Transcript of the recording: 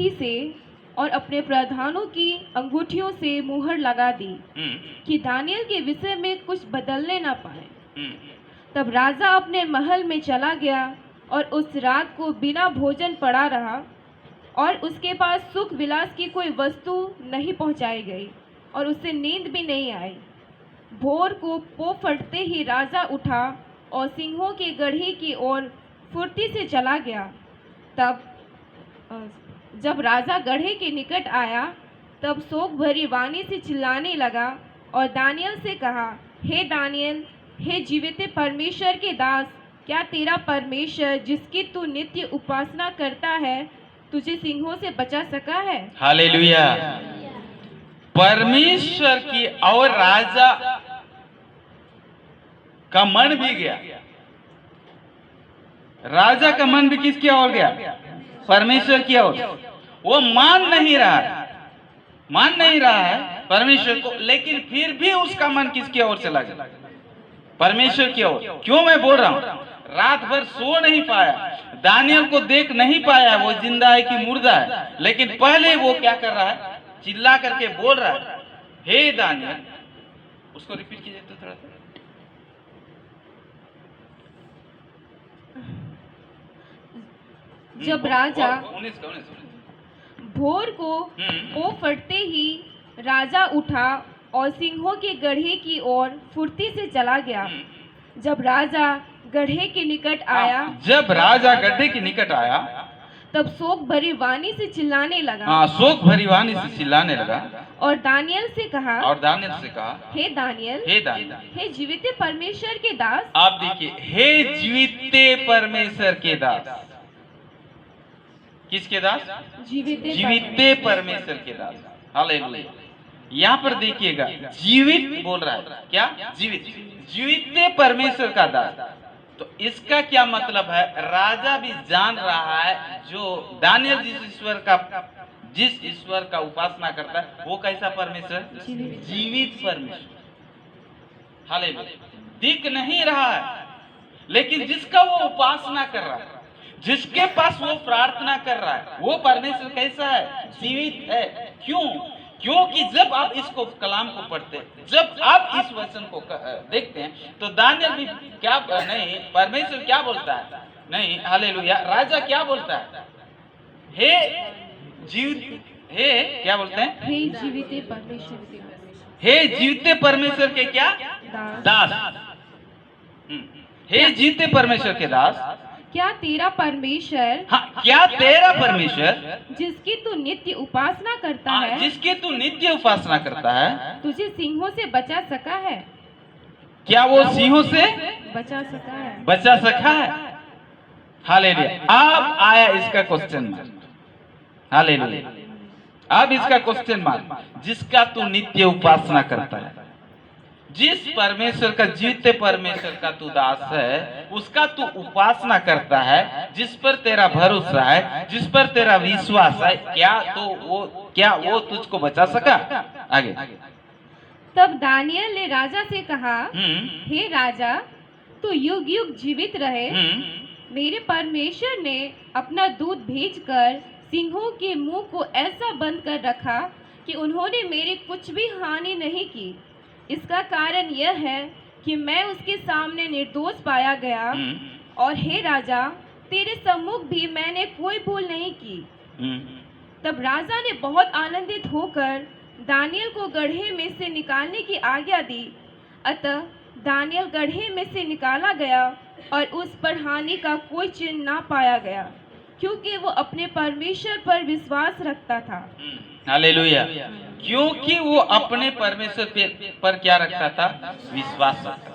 अंगूठी से और अपने प्रधानों की अंगूठियों से मुहर लगा दी कि दानियल के विषय में कुछ बदलने ना पाए। तब राजा अपने महल में चला गया और उस रात को बिना भोजन पड़ा रहा, और उसके पास सुख विलास की कोई वस्तु नहीं पहुंचाई गई और उसे नींद भी नहीं आई। भोर को पो फटते ही राजा उठा और सिंहों के गढ़े की ओर फुर्ती से चला गया। जब राजा गढ़े के निकट आया, तब शोक भरी वाणी से चिल्लाने लगा और दानियल से कहा, हे दानियल, हे जीवित परमेश्वर के दास, क्या तेरा परमेश्वर जिसकी तू नित्य उपासना करता है तुझे सिंहों से बचा सका है? हालेलुया। परमेश्वर की और राजा का मन भी गया। राजा का मन भी किसकी ओर गया? परमेश्वर की ओर। वो मान नहीं रहा है परमेश्वर को, लेकिन फिर भी उसका मन किसकी ओर चला गया? परमेश्वर की ओर। क्यों मैं बोल रहा हूं? रात भर सो नहीं पाया, दानियल को देख नहीं पाया वो जिंदा है कि मुर्दा है, लेकिन पहले वो क्या कर रहा है? चिल्ला करके बोल रहा है, हे दानियल। उसको रिपीट कीजिए तो थोड़ा सा। जब राजा भोर को हम्म। पो फटते ही राजा उठा और सिंहों के गढ़े की ओर फुर्ती से चला गया। जब राजा गढ़े के निकट आया, जब राजा गड्ढे के निकट आया, तब शोक भरी वाणी से चिल्लाने लगा। शोक भरी वाणी से चिल्लाने लगा और दानियल से कहा, हे दानियल, हे जीवित परमेश्वर के दास। आप देखिए, हे जीवित परमेश्वर के दास। किसके दास? जीवित परमेश्वर के दास। हालेलुया। यहाँ पर देखिएगा, जीवित बोल रहा है। क्या? जीवित परमेश्वर का दास। तो इसका क्या मतलब है? राजा भी जान रहा है जो दानियल जिस ईश्वर का उपासना करता है वो कैसा परमेश्वर? जीवित परमेश्वर। हालेलुया। दिख नहीं रहा है, लेकिन जिसका वो उपासना कर रहा है, जिसके पास वो प्रार्थना कर रहा है, वो परमेश्वर कैसा है? जीवित है। क्यों? क्योंकि जब आप इसको कलाम को पढ़ते हैं, जब आप इस वचन को देखते हैं, तो दानियल भी क्या नहीं, परमेश्वर क्या बोलता है? नहीं, हालेलुया। राजा क्या बोलता है? हे क्या बोलते हैं? हे जीवित परमेश्वर, हे जीवित परमेश्वर के क्या? दास। हे जीवित परमेश्वर के दास, क्या तेरा परमेश्वर, क्या तेरा परमेश्वर जिसकी तू नित्य उपासना करता है, जिसकी तू नित्य उपासना करता है, तुझे सिंहों से बचा सका है? क्या वो सिंहों से बचा सका है? बचा सका है? हालेलुया। अब आया इसका क्वेश्चन मार्क। हालेलुया। अब इसका क्वेश्चन मार्क, जिसका तू नित्य उपासना करता है, जिस परमेश्वर का, जीवित परमेश्वर का तू दास है, उसका तू उपासना करता है, जिस पर तेरा भरोसा है, जिस पर तेरा विश्वास है, क्या वो तुझको बचा सका? आगे। तब दानियल ने राजा से कहा, हे राजा, तू युग युग जीवित रहे। मेरे परमेश्वर ने अपना दूत भेजकर सिंहों के मुंह को ऐसा बंद कर रखा कि उन्होंने मेरे कुछ भी हानि नहीं की। इसका कारण यह है कि मैं उसके सामने निर्दोष पाया गया, और हे राजा, तेरे सम्मुख भी मैंने कोई भूल नहीं की। तब राजा ने बहुत आनंदित होकर दानियल को गड्ढे में से निकालने की आज्ञा दी। अतः दानियल गड्ढे में से निकाला गया और उस पर हानि का कोई चिन्ह ना पाया गया, क्योंकि वो अपने परमेश्वर पर विश्वास रखता था। हालेलुया। क्योंकि वो अपने परमेश्वर पर क्या रखता था? विश्वास रखता था।